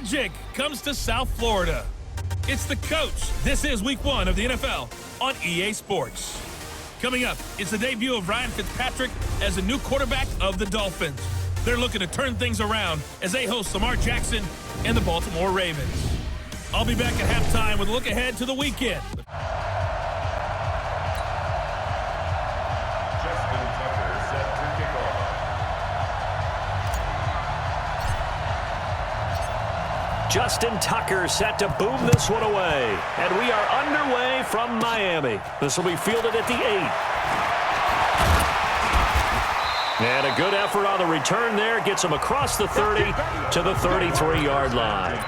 magic comes to South Florida. It's the coach. This is Week 1 of the NFL on EA Sports. Coming up, it's the debut of Ryan Fitzpatrick as the new quarterback of the Dolphins. They're looking to turn things around as they host Lamar Jackson and the Baltimore Ravens. I'll be back at halftime with a look ahead to the weekend. Justin Tucker set to boom this one away. And we are underway from Miami. This will be fielded at the 8. And a good effort on the return there. Gets him across the 30 to the 33-yard line.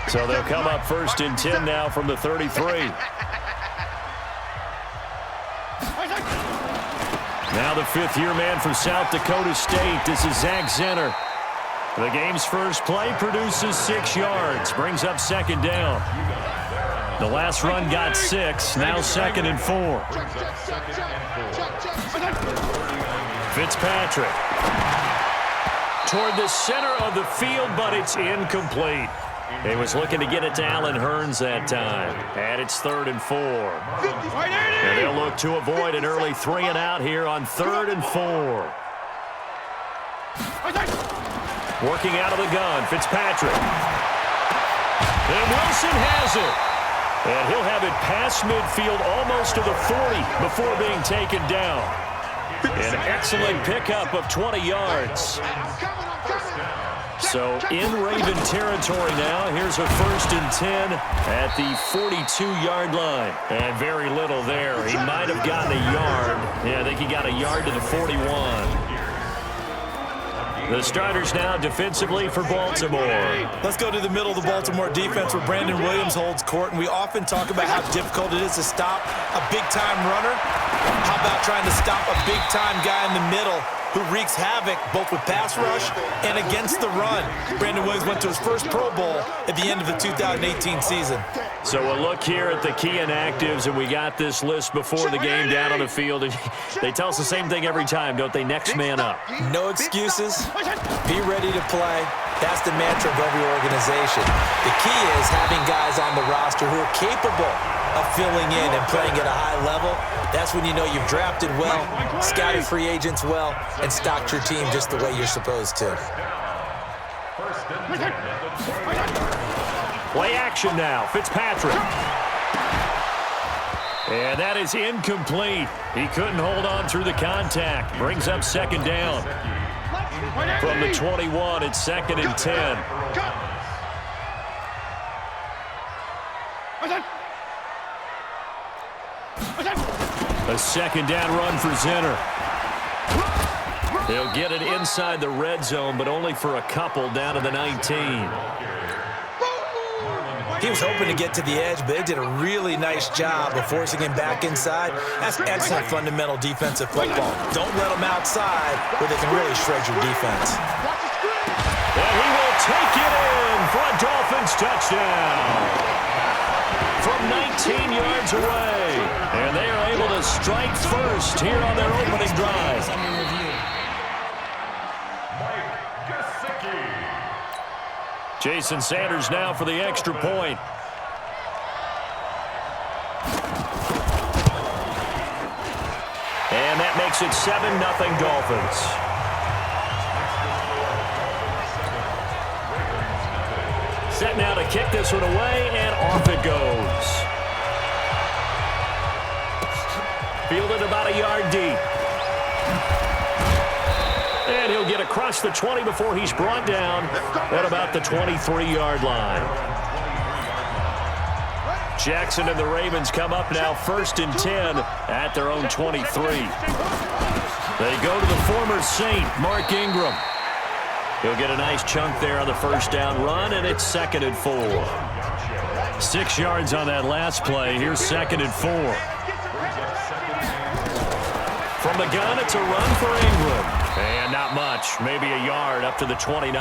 So they'll come up 1st and 10 now from the 33. Now the fifth-year man from South Dakota State. This is Zach Zenner. The game's first play produces 6 yards, brings up 2nd down. The last run got 6, now 2nd and 4. Fitzpatrick toward the center of the field, but it's incomplete. He was looking to get it to Allen Hurns that time, and it's 3rd and 4. And they'll look to avoid an early 3 and out here on 3rd and 4. Working out of the gun, Fitzpatrick. And Wilson has it. And he'll have it past midfield almost to the 40 before being taken down. An excellent pickup of 20 yards. So in Raven territory now, here's a 1st and 10 at the 42-yard line. And very little there. He might have gotten a yard. Yeah, I think he got a yard to the 41. The starters now defensively for Baltimore. Let's go to the middle of the Baltimore defense where Brandon Williams holds court. And we often talk about how difficult it is to stop a big-time runner. How about trying to stop a big-time guy in the middle who wreaks havoc both with pass rush and against the run? Brandon Williams went to his first Pro Bowl at the end of the 2018 season. So we'll look here at the key inactives, and we got this list before the game down on the field. They tell us the same thing every time, don't they? Next man up. No excuses. Be ready to play. That's the mantra of every organization. The key is having guys on the roster who are capable of filling in and playing at a high level. That's when you know you've drafted well, scouted free agents well, and stocked your team just the way you're supposed to. Play action now, Fitzpatrick. And that is incomplete. He couldn't hold on through the contact. Brings up 2nd down. From the 21, it's 2nd and 10. A 2nd down run for Zenner. He'll get it inside the red zone, but only for a couple down to the 19. He was hoping to get to the edge, but they did a really nice job of forcing him back inside. That's excellent fundamental defensive football. Don't let them outside where they can really shred your defense. And he will take it in for a Dolphins touchdown. From 19 yards away. And they are able to strike first here on their opening drive. Jason Sanders now for the extra point. And that makes it 7-0 Dolphins. Set now to kick this one away, and off it goes. Fielded about a yard deep. And he'll get across the 20 before he's brought down at about the 23-yard line. Jackson and the Ravens come up now 1st and 10 at their own 23. They go to the former Saint, Mark Ingram. He'll get a nice chunk there on the 1st down run, and it's 2nd and 4. 6 yards on that last play. Here's 2nd and 4. From the gun, it's a run for Ingram. And not much, maybe a yard up to the 29.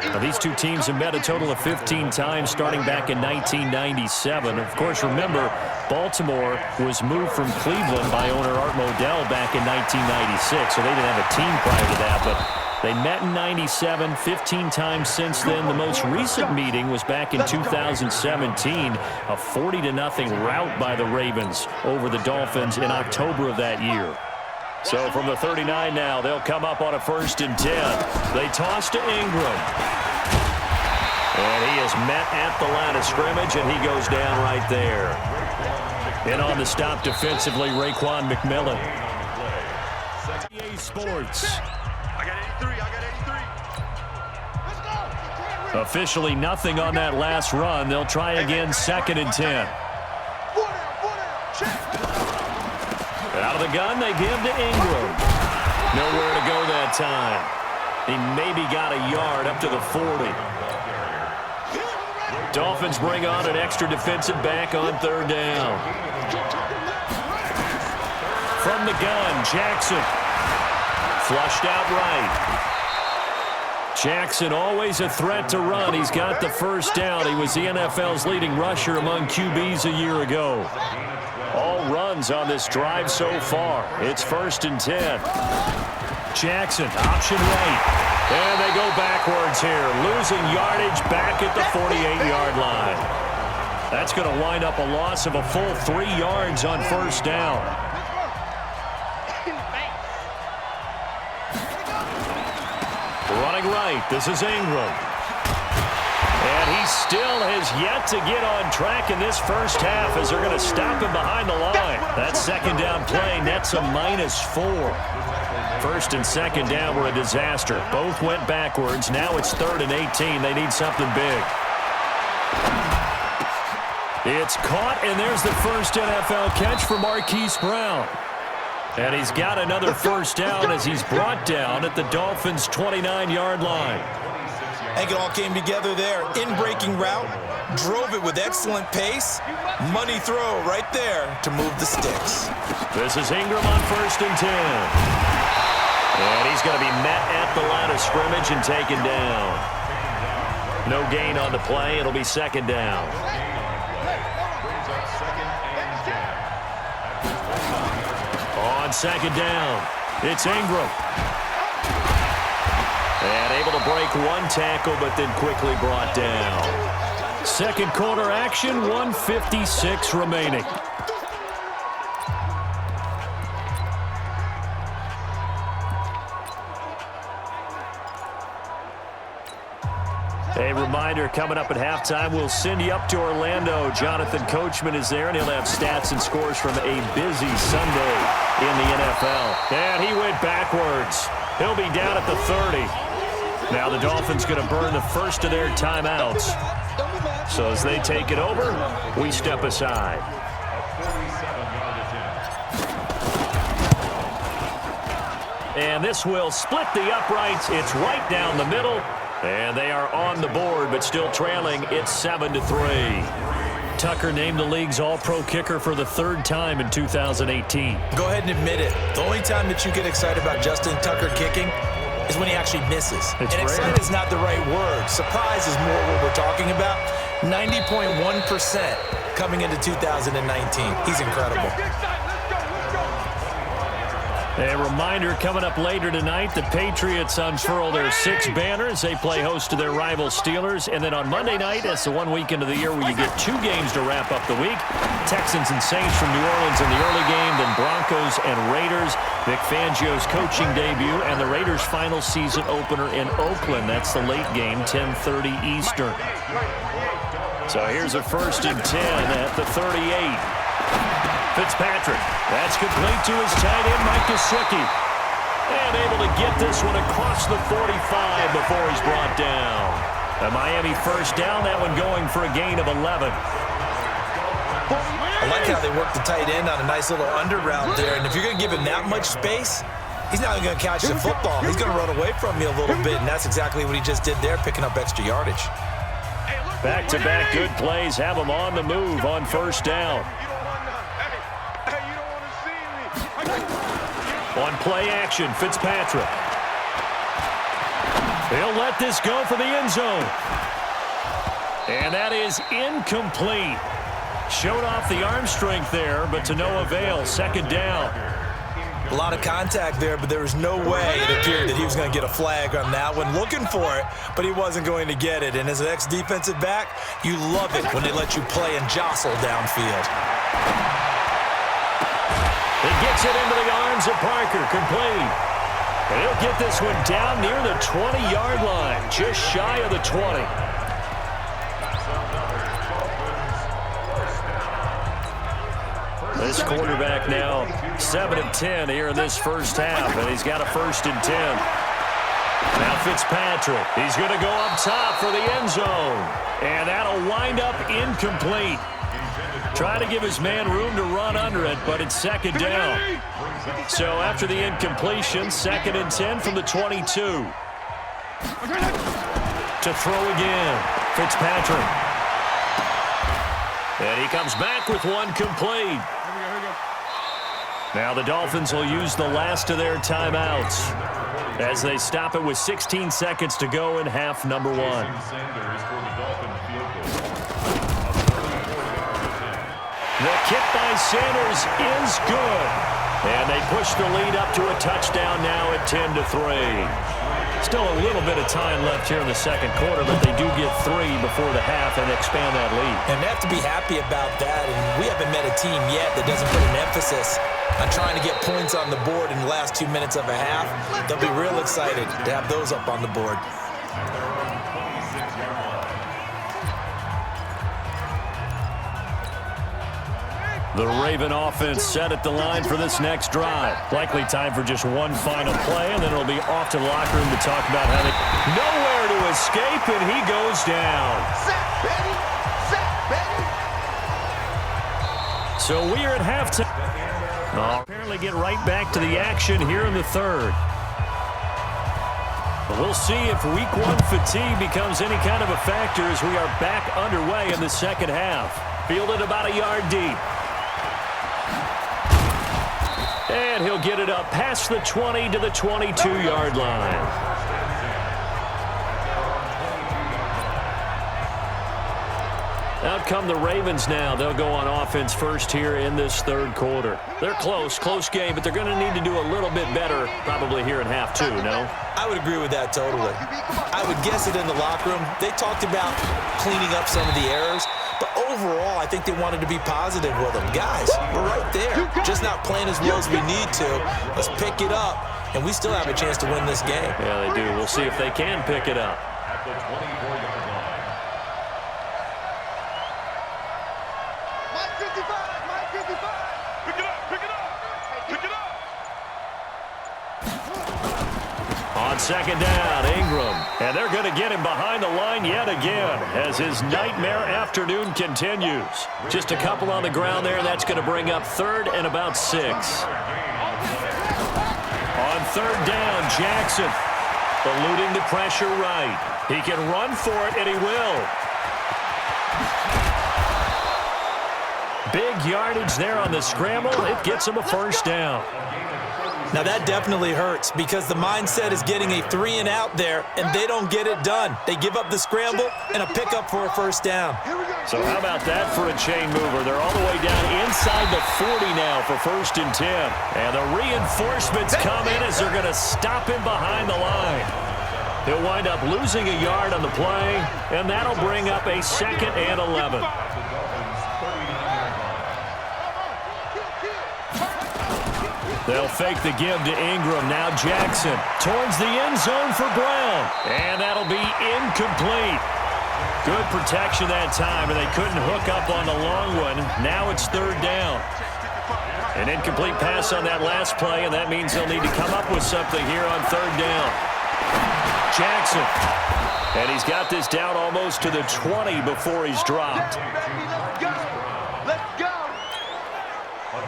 Now, these two teams have met a total of 15 times starting back in 1997. Of course, remember, Baltimore was moved from Cleveland by owner Art Modell back in 1996, so they didn't have a team prior to that. But They met in 97, 15 times since then. The most recent meeting was back in 2017, a 40-0 rout by the Ravens over the Dolphins in October of that year. So from the 39 now, they'll come up on a 1st and 10. They toss to Ingram. And he is met at the line of scrimmage, and he goes down right there. And on the stop defensively, Raekwon McMillan. EA Sports. I got 83. Let's go. Officially nothing on that last run. They'll try again, 2nd and 10. Out of the gun, they give to Ingram. Nowhere to go that time. He maybe got a yard up to the 40. Dolphins bring on an extra defensive back on 3rd down. From the gun, Jackson. Flushed out right. Jackson always a threat to run. He's got the 1st down. He was the NFL's leading rusher among QBs a year ago. All runs on this drive so far. It's 1st and 10. Jackson, option right. And they go backwards here, losing yardage back at the 48-yard line. That's going to wind up a loss of a full 3 yards on 1st down. Running right, this is Ingram. And he still has yet to get on track in this 1st half as they're going to stop him behind the line. That 2nd down play nets a -4. 1st and 2nd down were a disaster. Both went backwards. Now it's 3rd and 18. They need something big. It's caught, and there's the first NFL catch for Marquise Brown. And he's got another 1st down as he's brought down at the Dolphins' 29-yard line. I think it all came together there. In-breaking route, drove it with excellent pace. Money throw right there to move the sticks. This is Ingram on 1st and 10. And he's going to be met at the line of scrimmage and taken down. No gain on the play. It'll be 2nd down. On 2nd down, it's Ingram. And able to break 1 tackle, but then quickly brought down. 2nd quarter action, 1:56 remaining. A reminder, coming up at halftime, we'll send you up to Orlando. Jonathan Coachman is there, and he'll have stats and scores from a busy Sunday in the NFL. And he went backwards. He'll be down at the 30. Now the Dolphins going to burn the first of their timeouts. So as they take it over, we step aside. And this will split the uprights. It's right down the middle. And they are on the board, but still trailing. It's 7-3. Tucker named the league's all-pro kicker for the 3rd time in 2018. Go ahead and admit it. The only time that you get excited about Justin Tucker kicking is when he actually misses. And excited is not the right word. Surprise is more what we're talking about. 90.1% coming into 2019. He's incredible. A reminder, coming up later tonight, the Patriots unfurl their 6 banners. They play host to their rival Steelers. And then on Monday night, that's the one weekend of the year where you get 2 games to wrap up the week. Texans and Saints from New Orleans in the early game, then Broncos and Raiders. Vic Fangio's coaching debut and the Raiders' final season opener in Oakland. That's the late game, 10:30 Eastern. So here's a 1st and 10 at the 38. Fitzpatrick, that's complete to his tight end, Mike Gesicki. And able to get this one across the 45 before he's brought down. A Miami 1st down, that one going for a gain of 11. I like how they work the tight end on a nice little under route there. And if you're going to give him that much space, he's not going to catch the football. He's going to run away from you a little bit, and that's exactly what he just did there, picking up extra yardage. Back-to-back good plays have him on the move on 1st down. On play action, Fitzpatrick. He'll let this go for the end zone. And that is incomplete. Showed off the arm strength there, but to no avail. 2nd down. A lot of contact there, but there was no way it appeared that he was going to get a flag on that one. Looking for it, but he wasn't going to get it. And as an ex-defensive back, you love it when they let you play and jostle downfield. He gets it into the arms of Parker, complete. And he'll get this one down near the 20-yard line, just shy of the 20. This quarterback now 7 of 10 here in this first half, and he's got a 1st and 10. Now Fitzpatrick, he's going to go up top for the end zone, and that'll wind up incomplete. Try to give his man room to run under it, but it's 2nd down. So after the incompletion, 2nd and 10 from the 22. To throw again, Fitzpatrick. And he comes back with one complete. Now the Dolphins will use the last of their timeouts as they stop it with 16 seconds to go in half number 1. The kick by Sanders is good. And they push the lead up to a touchdown now at 10-3. Still a little bit of time left here in the second quarter, but they do get 3 before the half and expand that lead. And they have to be happy about that. And we haven't met a team yet that doesn't put an emphasis on trying to get points on the board in the last 2 minutes of a half. They'll be real excited to have those up on the board. The Raven offense set at the line for this next drive. Likely time for just one final play, and then it'll be off to the locker room to talk about how they... Nowhere to escape, and he goes down. So we are at halftime. Apparently get right back to the action here in the third. But we'll see if Week 1 fatigue becomes any kind of a factor as we are back underway in the second half. Fielded about a yard deep. And he'll get it up past the 20 to the 22-yard line. Out come the Ravens now. They'll go on offense first here in this third quarter. They're close game, but they're going to need to do a little bit better probably here in half 2, no? I would agree with that totally. I would guess it in the locker room. They talked about cleaning up some of the errors, but overall, I think they wanted to be positive with them. Guys, we're right there. Just not playing as well as we need to. Let's pick it up, and we still have a chance to win this game. Yeah, they do. We'll see if they can pick it up. On second down, Ingram. And they're going to get him behind the line yet again as his nightmare afternoon continues. Just a couple on the ground there. That's going to bring up 3rd and about 6. On 3rd down, Jackson eluding the pressure right. He can run for it, and he will. Big yardage there on the scramble. It gets him a 1st down. Now, that definitely hurts because the mindset is getting a 3-and-out there, and they don't get it done. They give up the scramble and a pickup for a 1st down. So how about that for a chain mover? They're all the way down inside the 40 now for 1st and 10. And the reinforcements come in as they're going to stop him behind the line. He'll wind up losing a yard on the play, and that'll bring up a 2nd and 11. They'll fake the give to Ingram. Now Jackson towards the end zone for Brown. And that'll be incomplete. Good protection that time, and they couldn't hook up on the long one. Now it's 3rd down. An incomplete pass on that last play, and that means they'll need to come up with something here on 3rd down. Jackson. And he's got this down almost to the 20 before he's dropped.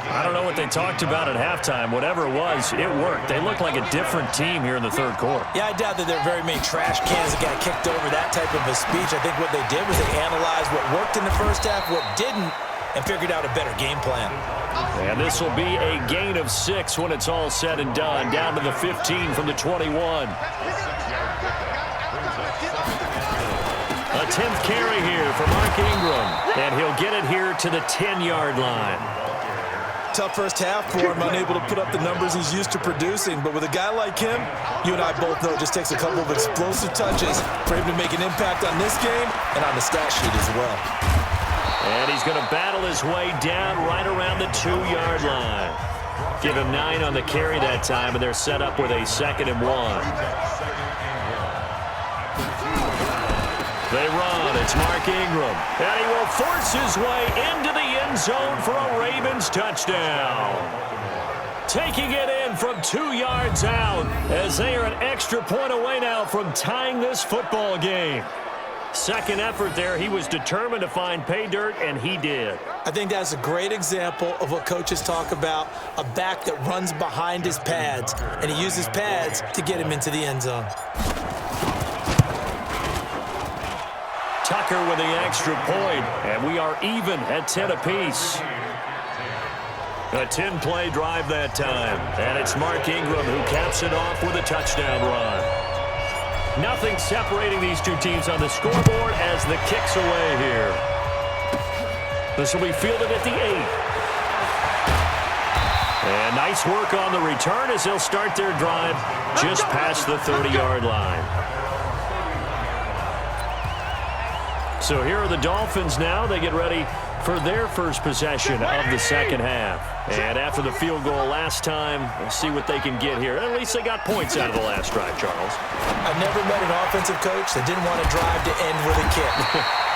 I don't know what they talked about at halftime. Whatever it was, it worked. They look like a different team here in the third quarter. Yeah, I doubt that there are very many trash cans that got kicked over that type of a speech. I think what they did was they analyzed what worked in the first half, what didn't, and figured out a better game plan. And this will be a gain of 6 when it's all said and done. Down to the 15 from the 21. A 10th carry here for Mark Ingram. And he'll get it here to the 10-yard line. tough first half for him, unable to put up the numbers he's used to producing. But with a guy like him, you and I both know it just takes a couple of explosive touches for him to make an impact on this game and on the stat sheet as well. And he's going to battle his way down right around the 2-yard line. Give him 9 on the carry that time, and they're set up with a 2nd and 1. They run. It's Mark Ingram. And he will force his way into the end zone for a Ravens touchdown. Taking it in from 2 yards out as they are an extra point away now from tying this football game. Second effort there. He was determined to find pay dirt, and he did. I think that's a great example of what coaches talk about, a back that runs behind his pads, and he uses pads to get him into the end zone. Tucker with the extra point, and we are even at 10 apiece. A 10-play drive that time, and it's Mark Ingram who caps it off with a touchdown run. Nothing separating these two teams on the scoreboard as the kick's away here. This will be fielded at the 8. And nice work on the return as they'll start their drive just past the 30-yard line. So here are the Dolphins now. They get ready for their first possession of the second half. And after the field goal last time, let's see what they can get here. At least they got points out of the last drive, Charles. I've never met an offensive coach that didn't want to drive to end with a kick.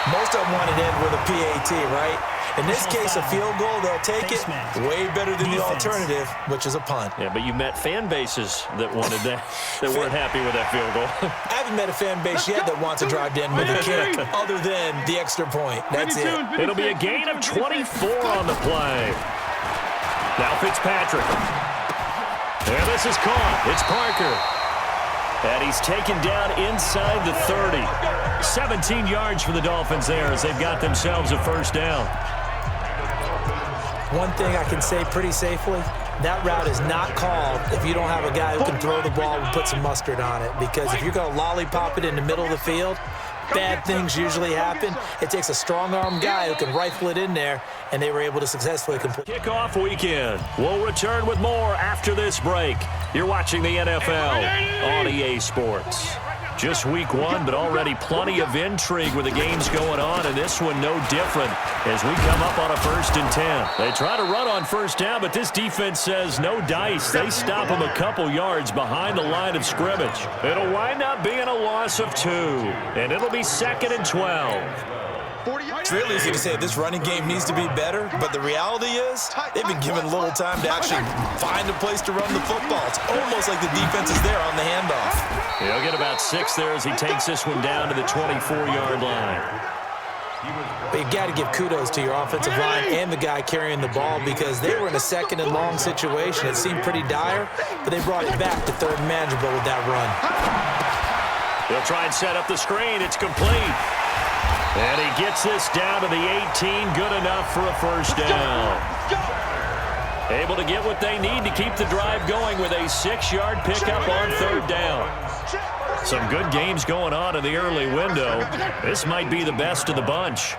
Most of them wanted to end with a PAT, right? In this case, a field goal, they'll take it. Way better than the alternative, which is a punt. Yeah, but you met fan bases that wanted that, that weren't happy with that field goal. I haven't met a fan base yet that wants to drive to end with a kick other than the extra point. That's it. It'll be a gain of 24 on the play. Now Fitzpatrick. And this is caught. It's Parker. And he's taken down inside the 30. 17 yards for the Dolphins there as they've got themselves a first down. One thing I can say pretty safely, that route is not called if you don't have a guy who can throw the ball and put some mustard on it. Because if you're going to lollipop it in the middle of the field, bad things usually happen. It takes a strong-arm guy who can rifle it in there, and they were able to successfully complete. Kickoff weekend. We'll return with more after this break. You're watching the NFL on EA Sports. Just week 1, but already plenty of intrigue with the games going on, and this one no different as we come up on a 1st and 10. They try to run on first down, but this defense says no dice. They stop them a couple yards behind the line of scrimmage. It'll wind up being a loss of 2, and it'll be 2nd and 12. It's real easy to say this running game needs to be better, but the reality is they've been given little time to actually find a place to run the football. It's almost like the defense is there on the handoff. He'll get about 6 there as he takes this one down to the 24-yard line. But you got to give kudos to your offensive line and the guy carrying the ball because they were in a 2nd and long situation. It seemed pretty dire, but they brought it back to 3rd and manageable with that run. They'll try and set up the screen. It's complete. And he gets this down to the 18. Good enough for a first down. Able to get what they need to keep the drive going with a 6-yard pickup on 3rd down. Some good games going on in the early window. This might be the best of the bunch.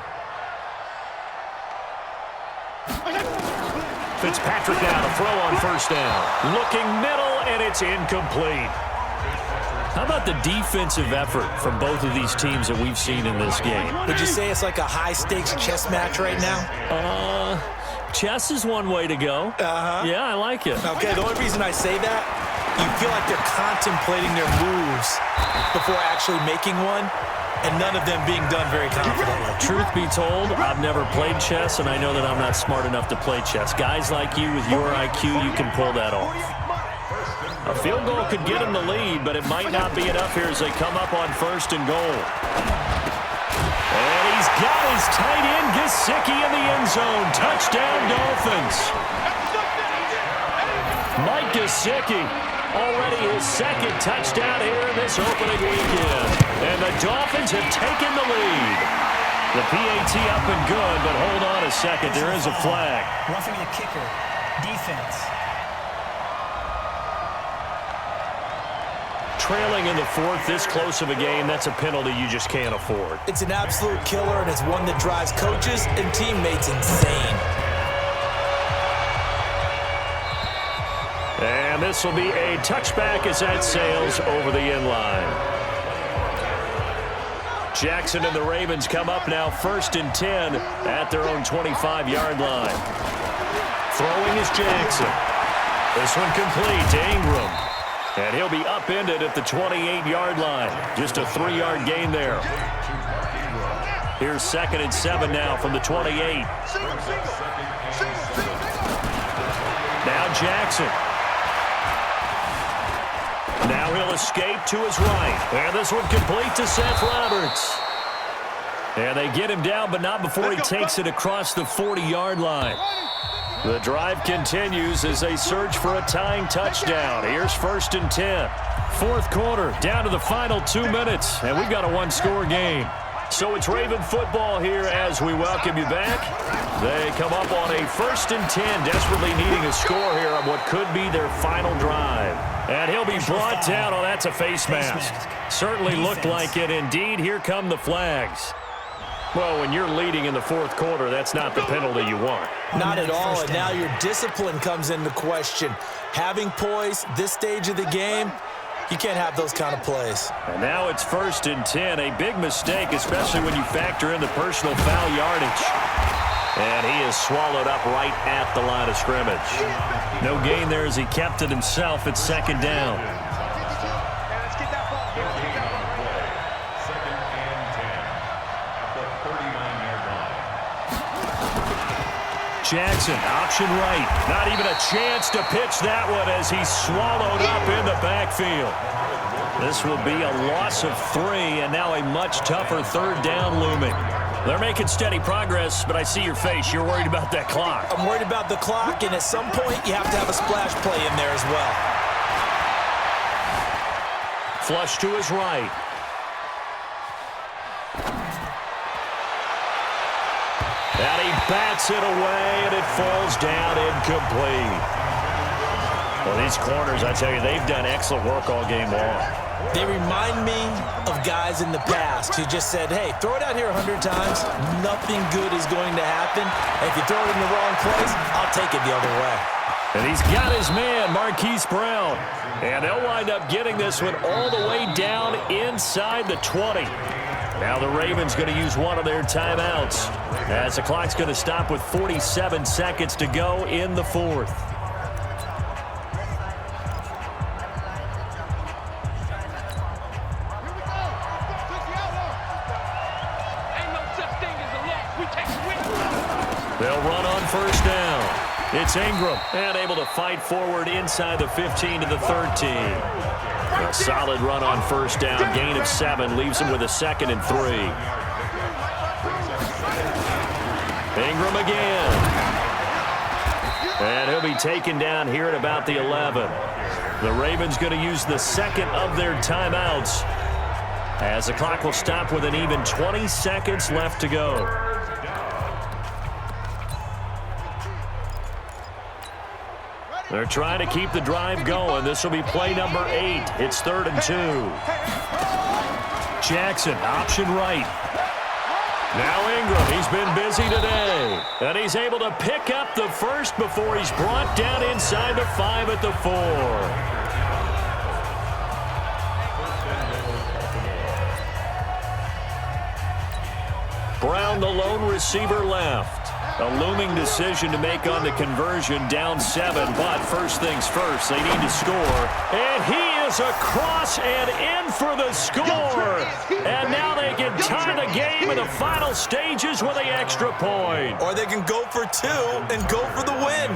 Fitzpatrick now to throw on first down. Looking middle, and it's incomplete. How about the defensive effort from both of these teams that we've seen in this game? Would you say it's like a high-stakes chess match right now? Chess is one way to go. Yeah, I like it. Okay, the only reason I say that, you feel like they're contemplating their moves before actually making one, and none of them being done very confidently. Truth be told, I've never played chess, and I know that I'm not smart enough to play chess. Guys like you with your IQ, you can pull that off. A field goal could get him the lead, but it might not be enough here as they come up on 1st and goal. And he's got his tight end, Gesicki, in the end zone. Touchdown, Dolphins. Mike Gesicki, already his 2nd touchdown here in this opening weekend. And the Dolphins have taken the lead. The PAT up and good, but hold on a second. There is a flag. Roughing the kicker. Defense. Trailing in the 4th, this close of a game, that's a penalty you just can't afford. It's an absolute killer, and it's one that drives coaches and teammates insane. And this will be a touchback as that sails over the end line. Jackson and the Ravens come up now 1st and 10 at their own 25-yard line. Throwing is Jackson. This one complete to Ingram. And he'll be upended at the 28-yard line. Just a 3-yard gain there. Here's 2nd and 7 now from the 28. Now Jackson. Now he'll escape to his right. And this one complete to Seth Roberts. And they get him down, but not before he takes it across the 40-yard line. The drive continues as they search for a tying touchdown. Here's 1st and 10. 4th quarter, down to the final 2 minutes, and we've got a one-score game. So it's Raven football here as we welcome you back. They come up on a 1st and 10, desperately needing a score here on what could be their final drive. And he'll be brought down. Oh, that's a face mask. Certainly looked like it. Indeed, here come the flags. Well, when you're leading in the 4th quarter, that's not the penalty you want. Not at all, and now your discipline comes into question. Having poise this stage of the game, you can't have those kind of plays. And now it's 1st and 10, a big mistake, especially when you factor in the personal foul yardage. And he is swallowed up right at the line of scrimmage. No gain there as he kept it himself at 2nd down. Jackson, option right. Not even a chance to pitch that one as he's swallowed up in the backfield. This will be a loss of 3, and now a much tougher 3rd down looming. They're making steady progress, but I see your face. You're worried about that clock. I'm worried about the clock, and at some point, you have to have a splash play in there as well. Flush to his right. And he bats it away, and it falls down incomplete. Well, these corners, I tell you, they've done excellent work all game long. They remind me of guys in the past who just said, hey, throw it out here 100 times. Nothing good is going to happen. And if you throw it in the wrong place, I'll take it the other way. And he's got his man, Marquise Brown. And they'll wind up getting this one all the way down inside the 20. Now the Ravens going to use one of their timeouts as the clock's going to stop with 47 seconds to go in the 4th. They'll run on 1st down. It's Ingram, and able to fight forward inside the 15 to the 13. A solid run on 1st down, gain of 7, leaves him with a 2nd and 3. Ingram again. And he'll be taken down here at about the 11. The Ravens going to use the 2nd of their timeouts as the clock will stop with an even 20 seconds left to go. They're trying to keep the drive going. This will be play number 8. It's 3rd and 2. Jackson, option right. Now Ingram, he's been busy today. And he's able to pick up the 1st before he's brought down inside the 5 at the 4. Brown, the lone receiver, left. A looming decision to make on the conversion, down 7, but first things first, they need to score. And he is across and in for the score. And now they can tie the game in the final stages with the extra point. Or they can go for 2 and go for the win.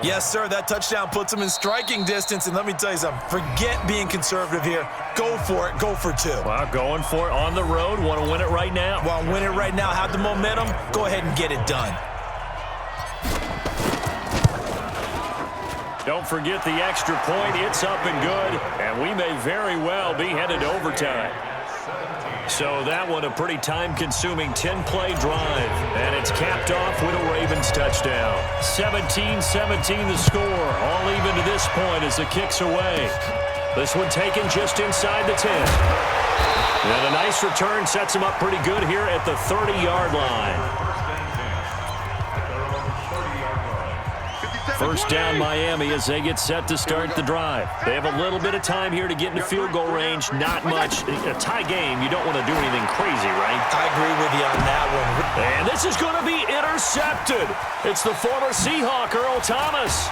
Yes, sir, that touchdown puts them in striking distance. And let me tell you something, forget being conservative here. Go for it, go for 2. Well, going for it on the road, want to win it right now. Want to win it right now, have the momentum, go ahead and get it done. Don't forget the extra point. It's up and good, and we may very well be headed to overtime. So that one, a pretty time-consuming 10-play drive, and it's capped off with a Ravens touchdown. 17-17 the score, all even to this point as the kick's away. This one taken just inside the 10. And a nice return sets him up pretty good here at the 30-yard line. First down Miami as they get set to start the drive. They have a little bit of time here to get into field goal range. Not much. A tie game, you don't want to do anything crazy, right? I agree with you on that one. And this is going to be intercepted. It's the former Seahawk, Earl Thomas.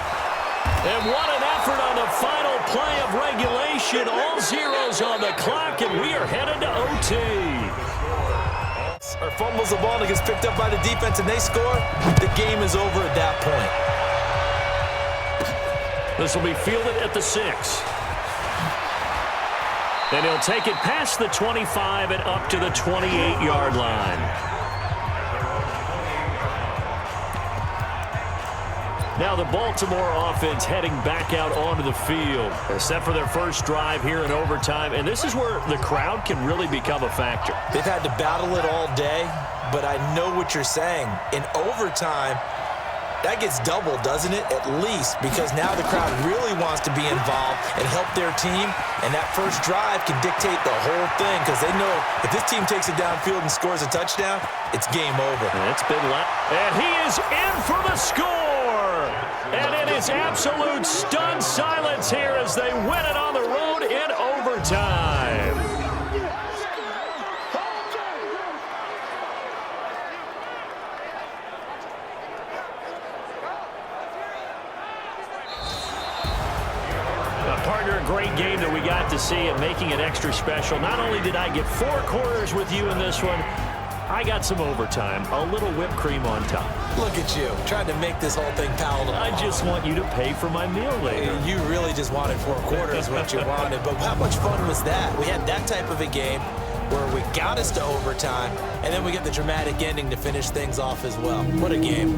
And what an effort on the final play of regulation. All zeros on the clock, and we are headed to OT. Or fumbles the ball and it gets picked up by the defense and they score, the game is over at that point. This will be fielded at the 6. And he'll take it past the 25 and up to the 28-yard line. Now the Baltimore offense heading back out onto the field. They're set for their first drive here in overtime, and this is where the crowd can really become a factor. They've had to battle it all day, but I know what you're saying. In overtime, that gets doubled, doesn't it? At least, because now the crowd really wants to be involved and help their team, and that first drive can dictate the whole thing because they know if this team takes it downfield and scores a touchdown, it's game over. And it's been and he is in for the score! And it is absolute stunned silence here as they win it on the road in overtime. Partner, a great game that we got to see and making it extra special. Not only did I get 4 quarters with you in this one, I got some overtime, a little whipped cream on top. Look at you, trying to make this whole thing palatable. I just want you to pay for my meal later. You really just wanted 4 quarters, what you wanted. But how much fun was that? We had that type of a game where we got us to overtime, and then we get the dramatic ending to finish things off as well. What a game.